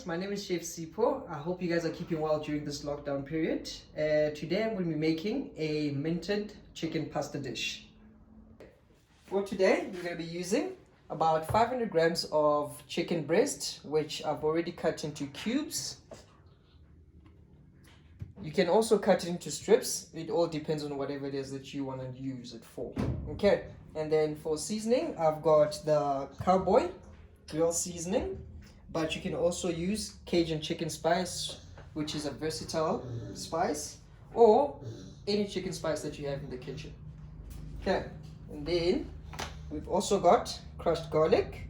my name is Chef Sipho. I hope you guys are keeping well during this lockdown period. Today I'm going to be making a minted chicken pasta dish. For today, we're going to be using about 500 grams of chicken breast, which I've already cut into cubes. You can also cut it into strips. It all depends on whatever it is that you want to use it for. Okay, and then for seasoning, I've got the cowboy grill seasoning, but you can also use Cajun chicken spice, which is a versatile spice, or any chicken spice that you have in the kitchen. Okay, and then we've also got crushed garlic,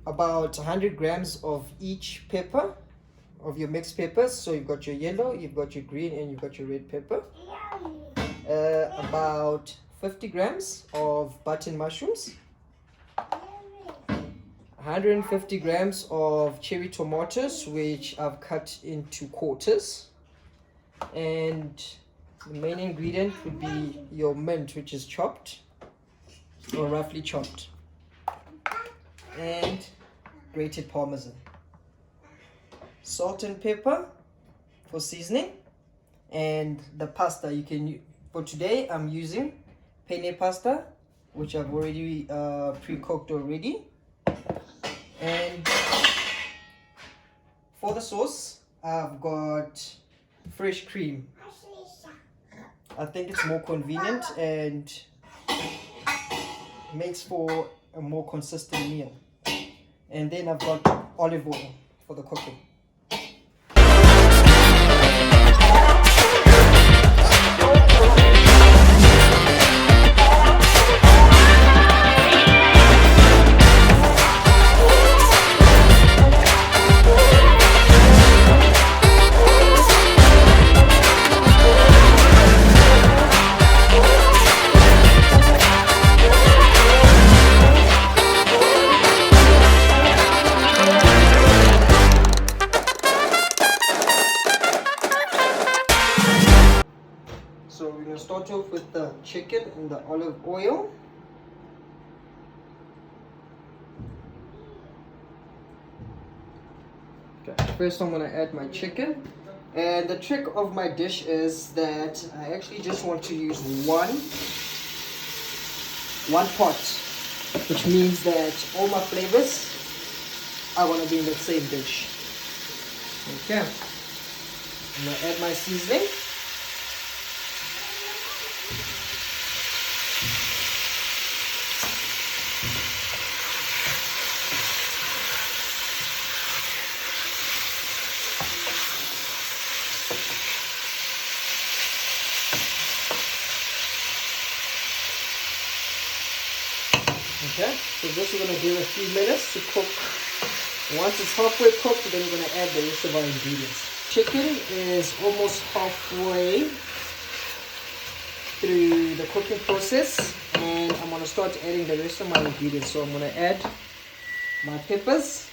about 100 grams of each pepper, of your mixed peppers. So you've got your yellow, you've got your green, and you've got your red pepper. About 50 grams of button mushrooms, 150 grams of cherry tomatoes, which I've cut into quarters, and the main ingredient would be your mint, which is chopped or roughly chopped, and grated parmesan, salt and pepper for seasoning, and the pasta you can. For today, I'm using penne pasta, which I've already pre-cooked already. And for the sauce, I've got fresh cream. I think it's more convenient and makes for a more consistent meal. And then I've got olive oil for the cooking. So we're going to start off with the chicken and the olive oil. Okay, first I'm going to add my chicken. And the trick of my dish is that I actually just want to use one pot, which means that all my flavors are going to be in the same dish. Okay, I'm going to add my seasoning. Okay, so this we're going to give a few minutes to cook. Once it's halfway cooked, then we're going to add the rest of our ingredients. Chicken is almost halfway through the cooking process, and I'm going to start adding the rest of my ingredients. So I'm going to add my peppers.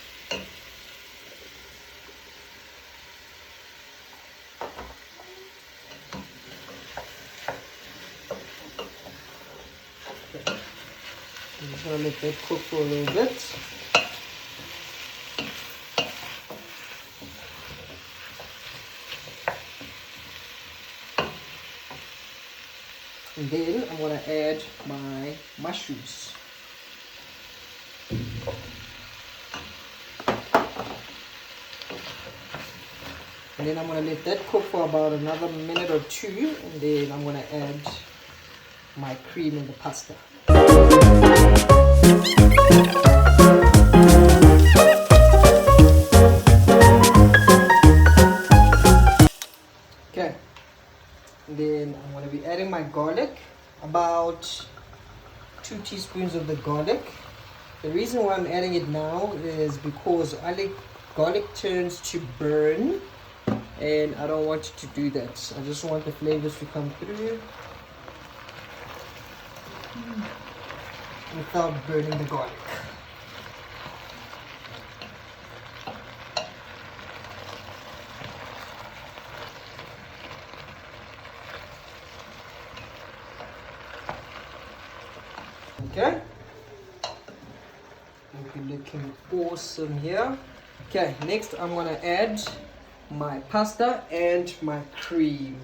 I'm just going to let that cook for a little bit. And then I'm going to add my mushrooms. And then I'm going to let that cook for about another minute or two. And then I'm going to add my cream and the pasta. Okay, and then I'm going to be adding my garlic, about 2 teaspoons of the garlic. The reason why I'm adding it now is because garlic turns to burn, and I don't want it to do that. I just want the flavors to come through without burning the garlic. Okay, we can let looking awesome here. Okay, next I'm gonna add my pasta and my cream.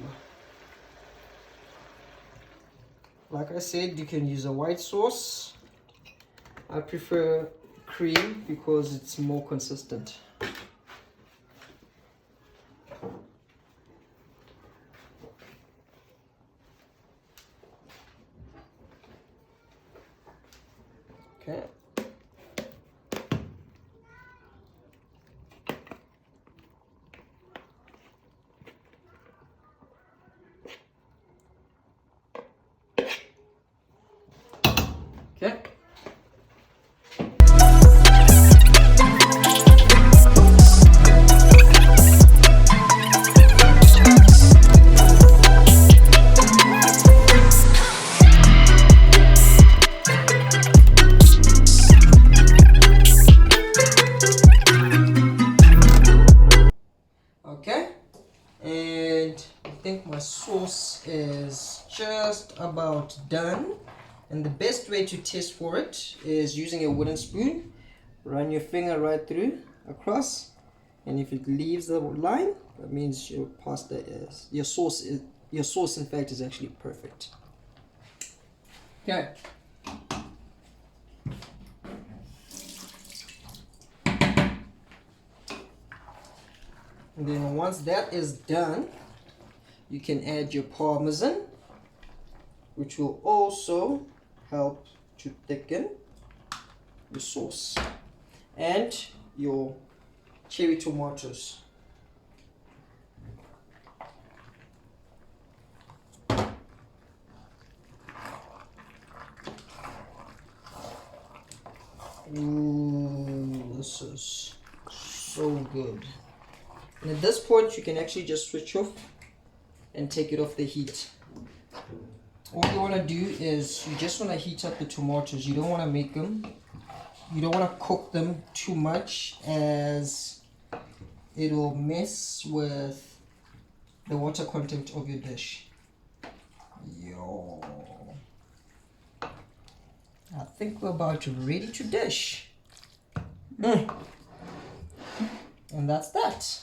Like I said, you can use a white sauce. I prefer cream because it's more consistent. Okay. Okay. Okay, and I think my sauce is just about done. And the best way to test for it is using a wooden spoon. Run your finger right through, across, and if it leaves the line, that means your pasta is, your sauce in fact is actually perfect. Okay. And then once that is done, you can add your parmesan, which will also help to thicken your sauce, and your cherry tomatoes. Ooh, this is so good. And at this point, you can actually just switch off and take it off the heat. All you want to do is you just want to heat up the tomatoes. You don't want to make them, you don't want to cook them too much, as it will mess with the water content of your dish. Yo, I think we're about ready to dish. And that's that.